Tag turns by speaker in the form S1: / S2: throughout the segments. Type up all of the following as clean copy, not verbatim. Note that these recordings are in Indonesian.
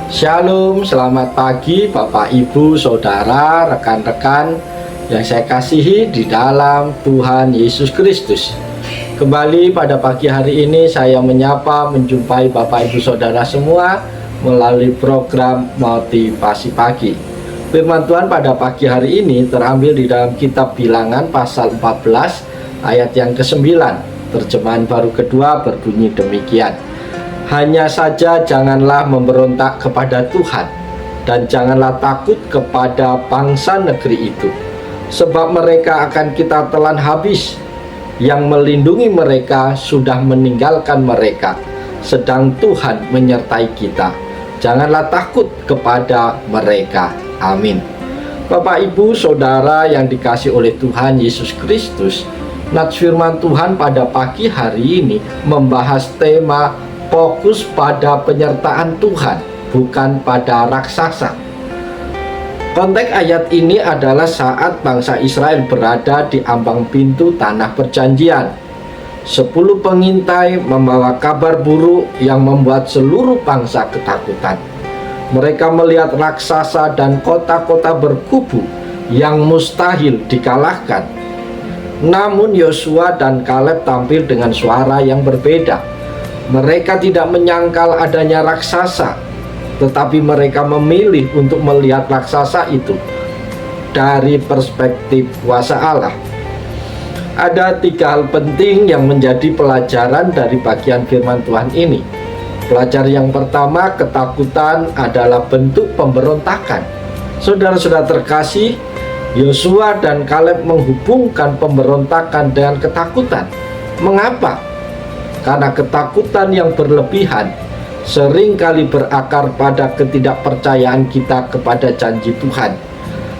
S1: Shalom, selamat pagi Bapak, Ibu, Saudara, rekan-rekan yang saya kasihi di dalam Tuhan Yesus Kristus. Kembali pada pagi hari ini saya menyapa, menjumpai Bapak, Ibu, Saudara semua melalui program Motivasi Pagi. Firman Tuhan pada pagi hari ini terambil di dalam kitab Bilangan pasal 14 ayat yang ke-9. Terjemahan baru kedua berbunyi demikian. Hanya saja janganlah memberontak kepada Tuhan, dan janganlah takut kepada bangsa negeri itu, sebab mereka akan kita telan habis. Yang melindungi mereka sudah meninggalkan mereka, sedang Tuhan menyertai kita. Janganlah takut kepada mereka. Amin. Bapak, Ibu, Saudara yang dikasihi oleh Tuhan Yesus Kristus, nats firman Tuhan pada pagi hari ini membahas tema fokus pada penyertaan Tuhan, bukan pada raksasa. Konteks ayat ini adalah saat bangsa Israel berada di ambang pintu tanah perjanjian. 10 pengintai membawa kabar buruk yang membuat seluruh bangsa ketakutan. Mereka melihat raksasa dan kota-kota berkubu yang mustahil dikalahkan. Namun Yosua dan Kaleb tampil dengan suara yang berbeda. Mereka tidak menyangkal adanya raksasa, tetapi mereka memilih untuk melihat raksasa itu dari perspektif kuasa Allah. Ada 3 hal penting yang menjadi pelajaran dari bagian firman Tuhan ini. Pelajaran yang pertama, ketakutan adalah bentuk pemberontakan. Saudara-saudara terkasih, Yosua dan Kaleb menghubungkan pemberontakan dengan ketakutan. Mengapa? Karena ketakutan yang berlebihan seringkali berakar pada ketidakpercayaan kita kepada janji Tuhan.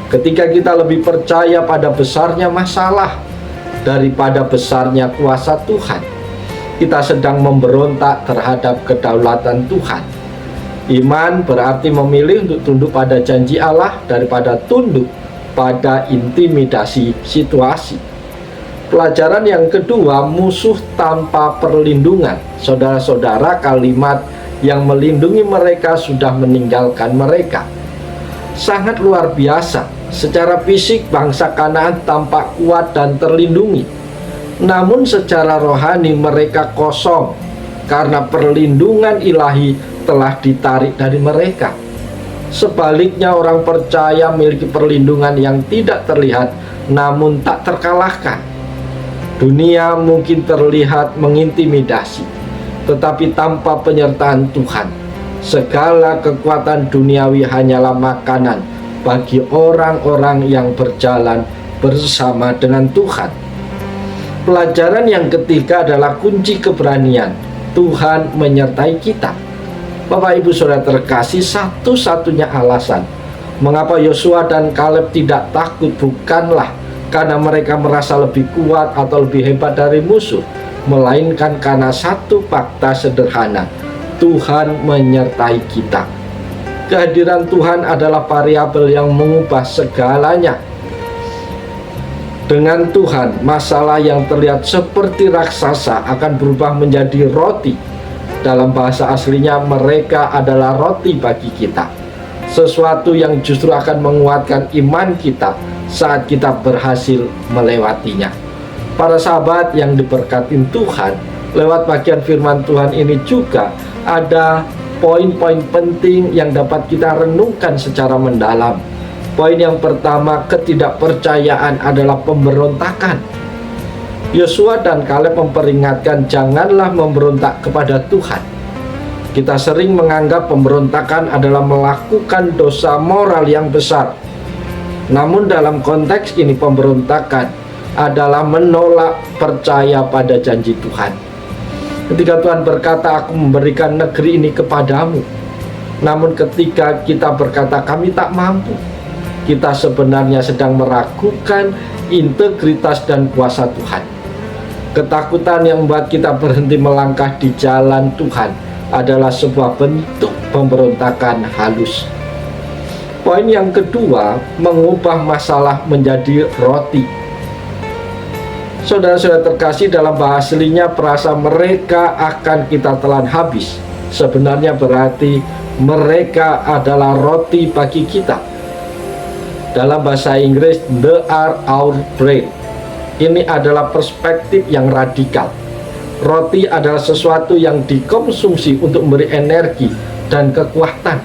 S1: Ketika kita lebih percaya pada besarnya masalah daripada besarnya kuasa Tuhan, kita sedang memberontak terhadap kedaulatan Tuhan. Iman berarti memilih untuk tunduk pada janji Allah daripada tunduk pada intimidasi situasi. Pelajaran yang kedua, musuh tanpa perlindungan. Saudara-saudara, kalimat yang melindungi mereka sudah meninggalkan mereka sangat luar biasa. Secara fisik bangsa Kanaan tampak kuat dan terlindungi, namun secara rohani mereka kosong karena perlindungan ilahi telah ditarik dari mereka. Sebaliknya, orang percaya memiliki perlindungan yang tidak terlihat namun tak terkalahkan. Dunia mungkin terlihat mengintimidasi, tetapi tanpa penyertaan Tuhan, segala kekuatan duniawi hanyalah makanan bagi orang-orang yang berjalan bersama dengan Tuhan. Pelajaran yang ketiga adalah kunci keberanian. Tuhan menyertai kita. Bapak, Ibu, Saudara terkasih, satu-satunya alasan mengapa Yosua dan Kaleb tidak takut bukanlah karena mereka merasa lebih kuat atau lebih hebat dari musuh, melainkan karena satu fakta sederhana: Tuhan menyertai kita. Kehadiran Tuhan adalah variabel yang mengubah segalanya. Dengan Tuhan, masalah yang terlihat seperti raksasa akan berubah menjadi roti. Dalam bahasa aslinya, mereka adalah roti bagi kita. Sesuatu yang justru akan menguatkan iman kita saat kita berhasil melewatinya. Para sahabat yang diberkati Tuhan, lewat bagian firman Tuhan ini juga ada poin-poin penting yang dapat kita renungkan secara mendalam. Poin yang pertama, ketidakpercayaan adalah pemberontakan. Yosua dan Kaleb memperingatkan janganlah memberontak kepada Tuhan. Kita sering menganggap pemberontakan adalah melakukan dosa moral yang besar. Namun dalam konteks ini pemberontakan adalah menolak percaya pada janji Tuhan. Ketika Tuhan berkata, aku memberikan negeri ini kepadamu, namun ketika kita berkata kami tak mampu, kita sebenarnya sedang meragukan integritas dan kuasa Tuhan. Ketakutan yang membuat kita berhenti melangkah di jalan Tuhan adalah sebuah bentuk pemberontakan halus. Poin yang kedua, mengubah masalah menjadi roti. Saudara-saudara terkasih, dalam bahasa aslinya perasa mereka akan kita telan habis. sebenarnya berarti mereka adalah roti bagi kita. Dalam bahasa Inggris, they are our bread. Ini adalah perspektif yang radikal. Roti adalah sesuatu yang dikonsumsi untuk memberi energi dan kekuatan.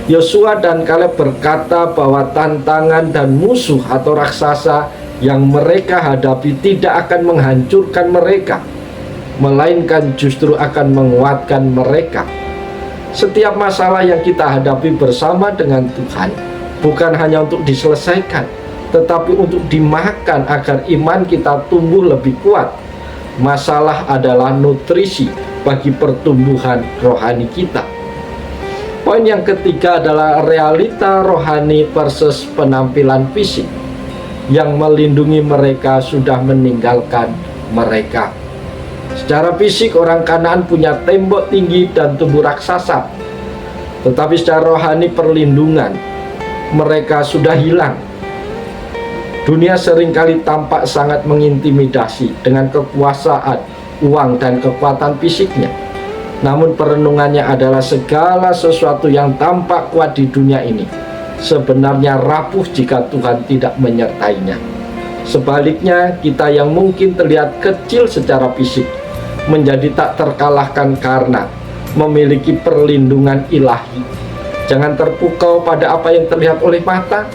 S1: Yosua dan Kaleb berkata bahwa tantangan dan musuh atau raksasa yang mereka hadapi tidak akan menghancurkan mereka, melainkan justru akan menguatkan mereka. Setiap masalah yang kita hadapi bersama dengan Tuhan bukan hanya untuk diselesaikan, tetapi untuk dimakan agar iman kita tumbuh lebih kuat. Masalah adalah nutrisi bagi pertumbuhan rohani kita. Poin yang ketiga adalah realita rohani versus penampilan fisik. Yang melindungi mereka sudah meninggalkan mereka. Secara fisik orang Kanaan punya tembok tinggi dan tubuh raksasa, tetapi secara rohani perlindungan mereka sudah hilang. Dunia seringkali tampak sangat mengintimidasi dengan kekuasaan, uang, dan kekuatan fisiknya. Namun perenungannya adalah segala sesuatu yang tampak kuat di dunia ini sebenarnya rapuh jika Tuhan tidak menyertainya. Sebaliknya, kita yang mungkin terlihat kecil secara fisik menjadi tak terkalahkan karena memiliki perlindungan ilahi. Jangan terpukau pada apa yang terlihat oleh mata,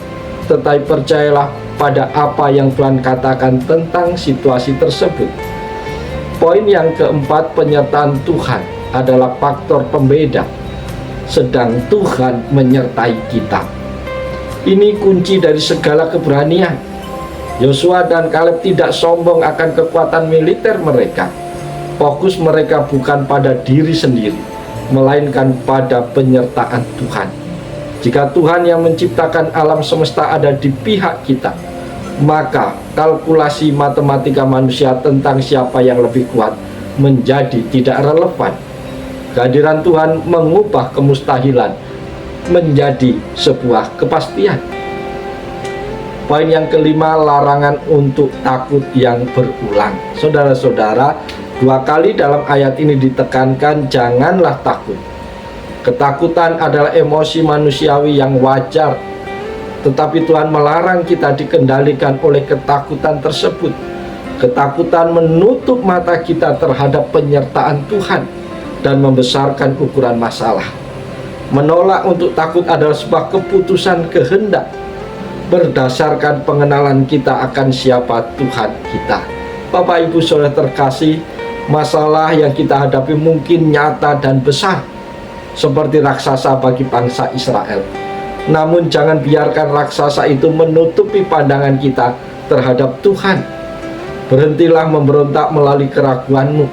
S1: tetapi percayalah pada apa yang Tuhan katakan tentang situasi tersebut. Poin yang keempat, penyertaan Tuhan adalah faktor pembeda, sedang Tuhan menyertai kita. Ini kunci dari segala keberanian. Yosua dan Kaleb tidak sombong akan kekuatan militer mereka. Fokus mereka bukan pada diri sendiri, melainkan pada penyertaan Tuhan. Jika Tuhan yang menciptakan alam semesta ada di pihak kita, maka kalkulasi matematika manusia tentang siapa yang lebih kuat menjadi tidak relevan. Kehadiran Tuhan mengubah kemustahilan menjadi sebuah kepastian. Poin yang kelima, larangan untuk takut yang berulang. Saudara-saudara, 2 kali dalam ayat ini ditekankan janganlah takut. Ketakutan adalah emosi manusiawi yang wajar, tetapi Tuhan melarang kita dikendalikan oleh ketakutan tersebut. Ketakutan menutup mata kita terhadap penyertaan Tuhan dan membesarkan ukuran masalah. Menolak untuk takut adalah sebuah keputusan kehendak berdasarkan pengenalan kita akan siapa Tuhan kita. Bapak Ibu Saudara terkasih, masalah yang kita hadapi mungkin nyata dan besar seperti raksasa bagi bangsa Israel. Namun jangan biarkan raksasa itu menutupi pandangan kita terhadap Tuhan. Berhentilah memberontak melalui keraguanmu.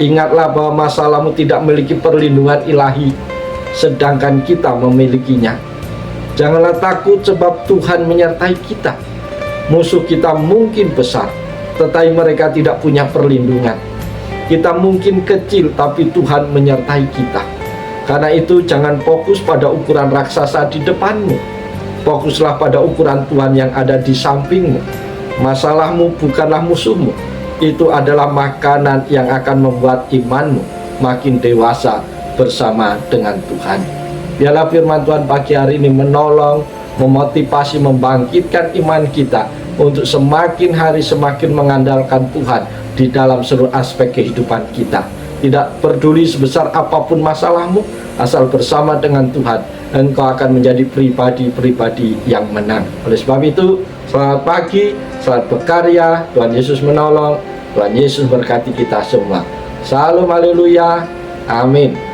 S1: Ingatlah bahwa masalahmu tidak memiliki perlindungan ilahi, sedangkan kita memilikinya. Janganlah takut sebab Tuhan menyertai kita. Musuh kita mungkin besar, tetapi mereka tidak punya perlindungan. Kita mungkin kecil, tapi Tuhan menyertai kita. Karena itu jangan fokus pada ukuran raksasa di depanmu. Fokuslah pada ukuran Tuhan yang ada di sampingmu. Masalahmu bukanlah musuhmu. Itu adalah makanan yang akan membuat imanmu makin dewasa bersama dengan Tuhan. Biarlah firman Tuhan pagi hari ini menolong, memotivasi, membangkitkan iman kita untuk semakin hari semakin mengandalkan Tuhan di dalam seluruh aspek kehidupan kita. Tidak peduli sebesar apapun masalahmu, asal bersama dengan Tuhan, engkau akan menjadi pribadi-pribadi yang menang. Oleh sebab itu, selamat pagi, selamat berkarya, Tuhan Yesus menolong, Tuhan Yesus berkati kita semua. Salam haleluya, amin.